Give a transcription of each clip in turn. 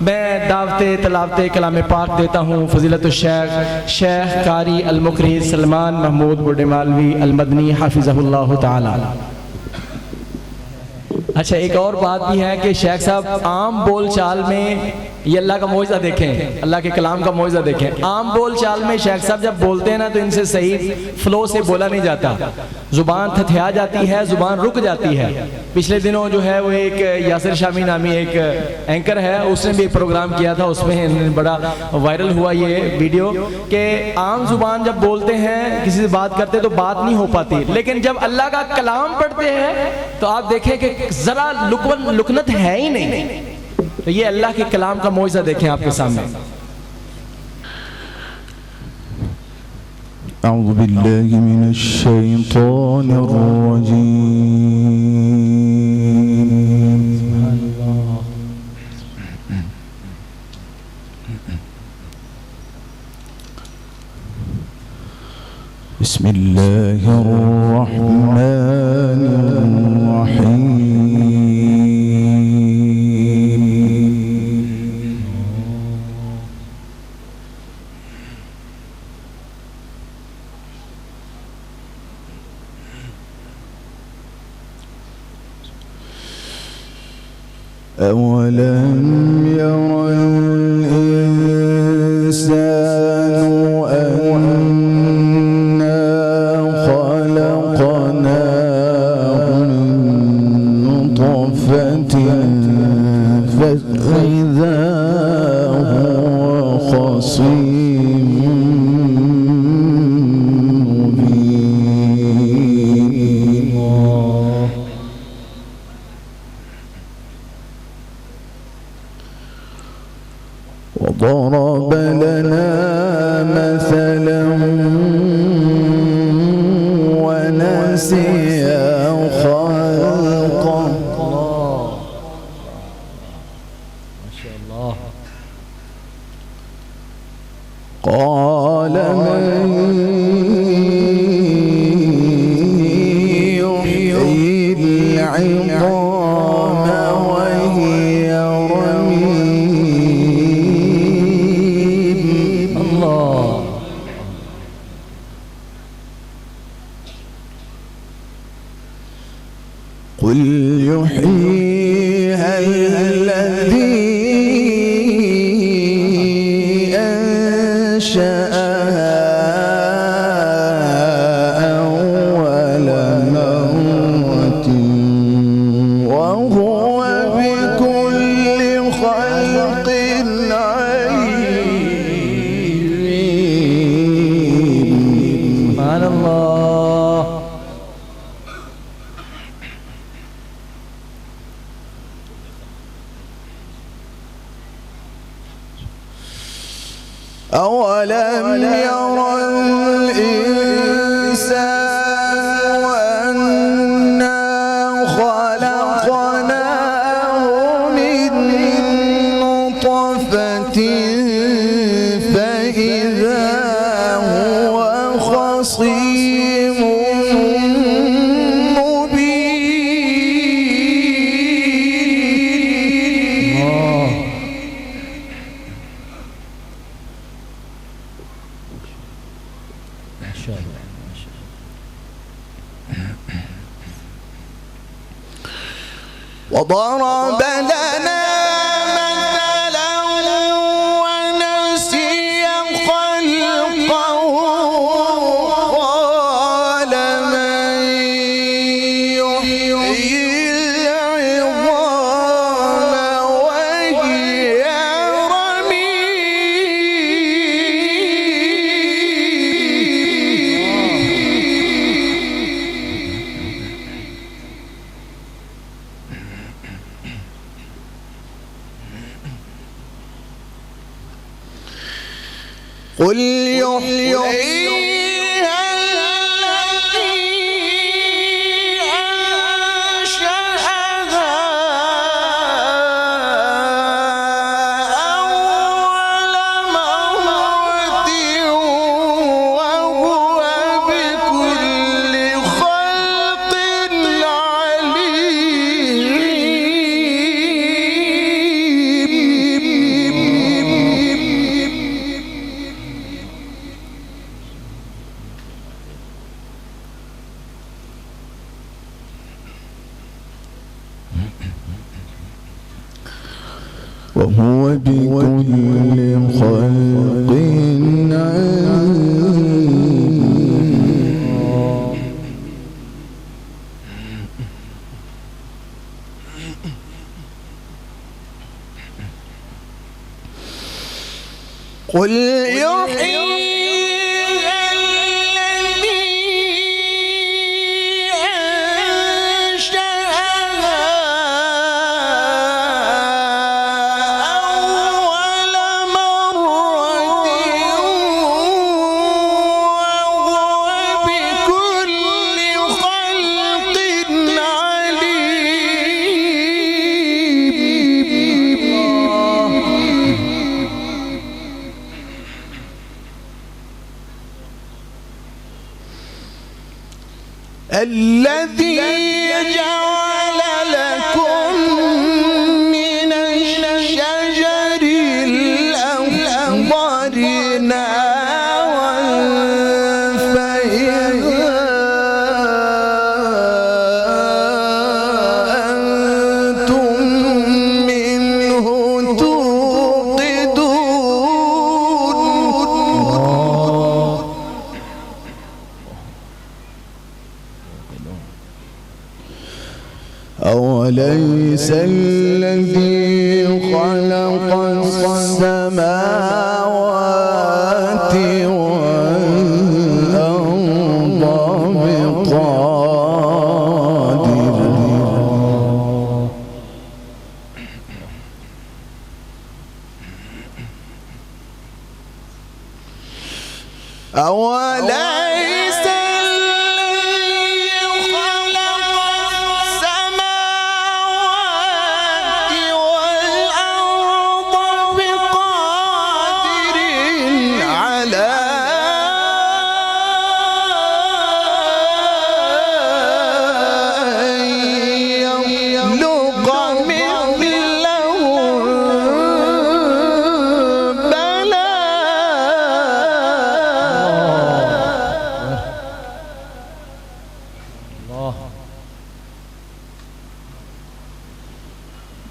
मैं दावते तलावते कलाम पाक देता हूँ फ़ज़ीलत शेख शेख कारी अल-मुक़री सलमान महमूद बुढ़ेमालवी अल-मदनी हाफ़िज़हुल्लाह ताला। अच्छा, एक और बात भी है कि शेख साहब आम बोल चाल में ये अल्लाह का मौजज़ा देखें, अल्लाह के कलाम का मौजज़ा देखें। आम बोल चाल में शेख साहब जब बोलते हैं ना तो इनसे सही फ़्लो से बोला नहीं जाता, ज़ुबान थथिया जाती है, ज़ुबान रुक जाती है। पिछले दिनों जो है वो एक यासिर शामी नामी एक एंकर है, उसने भी एक प्रोग्राम किया था, उसमें बड़ा वायरल हुआ ये वीडियो कि आम ज़ुबान जब बोलते हैं किसी से बात करते तो बात नहीं हो पाती, लेकिन जब अल्लाह का कलाम पढ़ते हैं तो आप देखें कि ज़रा लुकनत है ही नहीं। तो ये अल्लाह के कलाम का मौजज़ा देखें आपके सामने। अऊज़ु बिल्लाहि मिनश शैतानिर रजीम। बिस्मिल्लाहिर रहमानिर रहीम। أولم ير الإنسان أنا خلقناه من نطفة فإذا هو خصيم مبين. وضرب لنا مثلا ونسي خلقه. ما شاء الله. قال من يحيي العظام وهي رميم. الله. قل يحييها الذي أنشأها أول مرة وهو بكل خلق عليم. سبحان الله. أولم ير الإنسان أنا خلقناه من نطفة فإذا هو خصيم مبين. ما شاء الله. وضرب لنا مثلا ونسي خلقه. قال من يحيي العظام وهي قل يحييها الذي أنشأها أول مرة وهو بكل خلق عليم. وهو بكل خلق عليم. قل يحيي الذي جعل لكم من الشجر الأخضر نارا فإذا أنتم منه توقدون. أوليس الذي خلق السماوات والأرض بقادر أوليس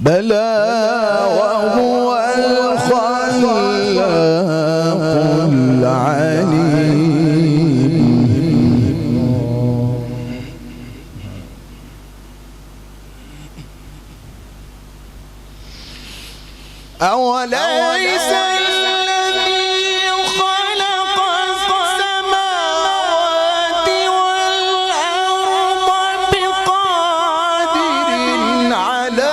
بلى وهو الخلاق العليم. أوليس الذي خلق السماوات والأرض بقادر على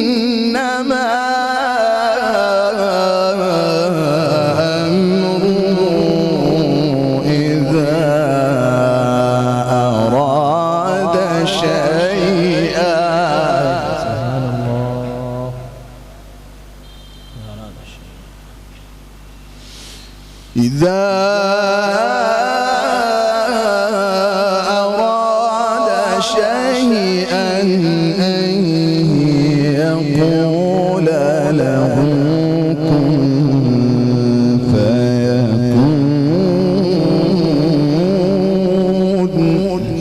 إنما أمره إذا أراد شيئا إذا أراد شيئا أن يقول له كن فيكون.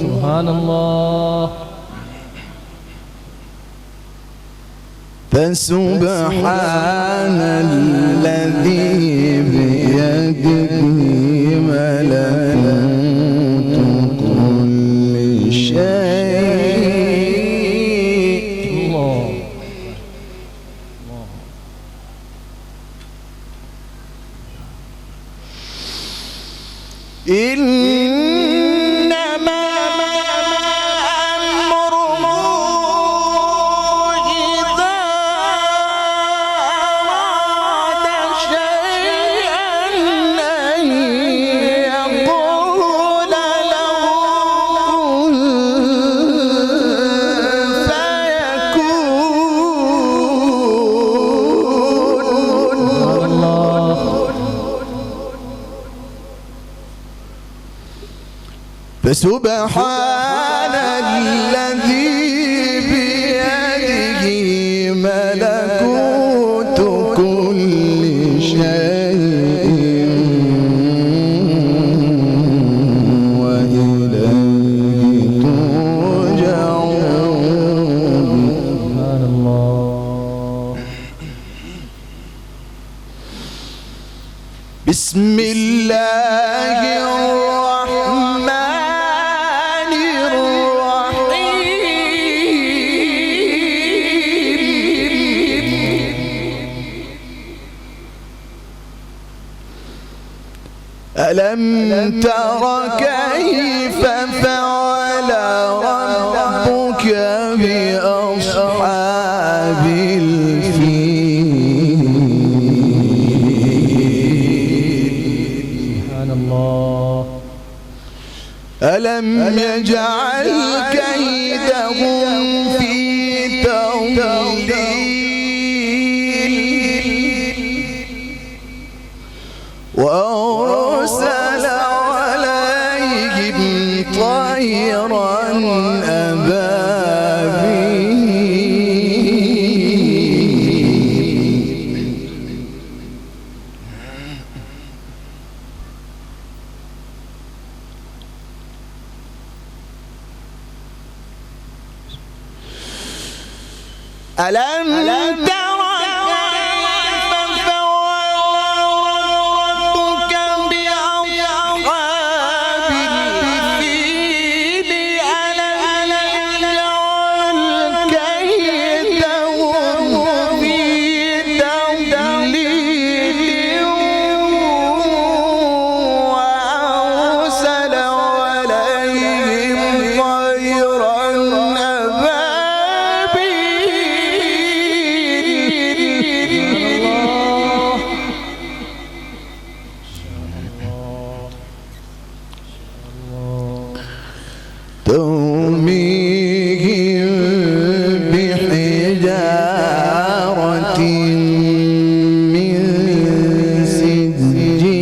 سبحان الله. فسبحان الذي بيده ملكوت كل شيء. إنما أمره إذا أراد شيئا أن يقول له كن فيكون. فسبحان الذي بيده ملكوت كل شيء وإليه ترجعون. سبحان الله. بسم الله الرحمن الرحيم. ألم تر كيف فعل ربك بأصحاب الفيل؟ سبحان الله. ألم يجعل كيدهم في تضليل وأرسل عليهم طيرا أبابيل. ألم تر كيف فعل ربك بأصحاب الفيل؟ ألم يجعل كيدهم في تضليل وأرسل عليهم طيرا ترميهم بحجارة من سجيل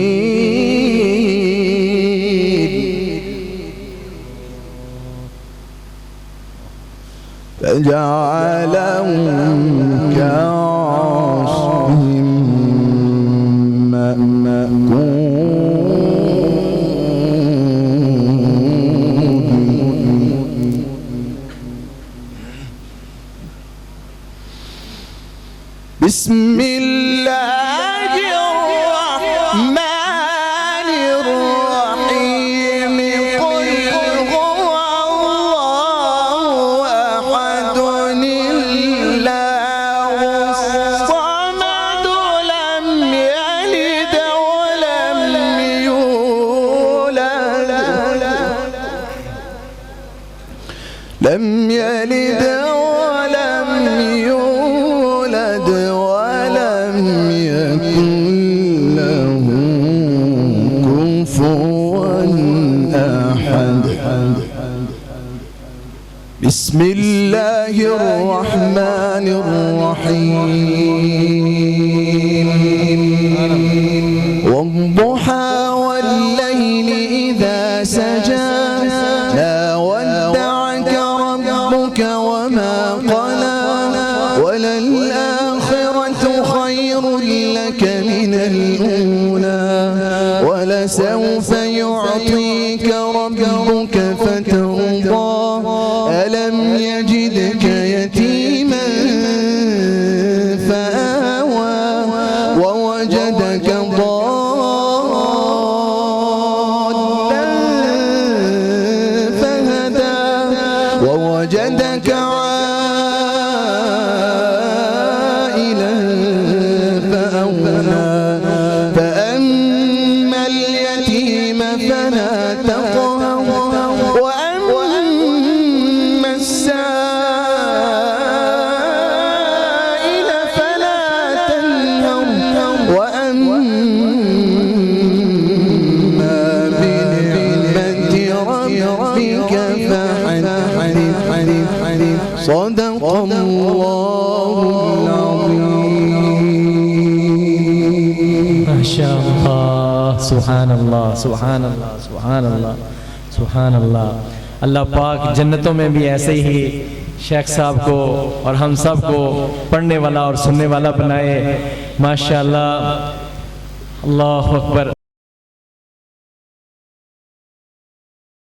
فجعلهم كعصف مأكول. بسم الله الرحمن الرحيم. قل هو الله أحد الله الصمد لم يلد ولم يولد ولم يكن له كفوا أحد. بسم الله الرحمن الرحيم. والضحى والليل إذا سجى ما ودعك ربك وما قلى وللآخرة خير لك من الأولى ولسوف يعطيك ربك فترضى. ألم يجدك يتيما فآوى ووجدك ضالا فهدى ووجدك عائلا فأغنى. فأما اليتيم فلا تقهر وأما السائل فلا تنهر وأما بنعمة ربك فحدث. صدق الله العظيم. ما شاء الله. سبحان الله سبحان الله سبحان الله. सुभान अल्लाह। अल्लाह पाक जन्नतों में भी ऐसे ही शेख साहब को और हम सब को पढ़ने वाला और सुनने वाला बनाए। माशाअल्लाह, अल्लाहु अकबर।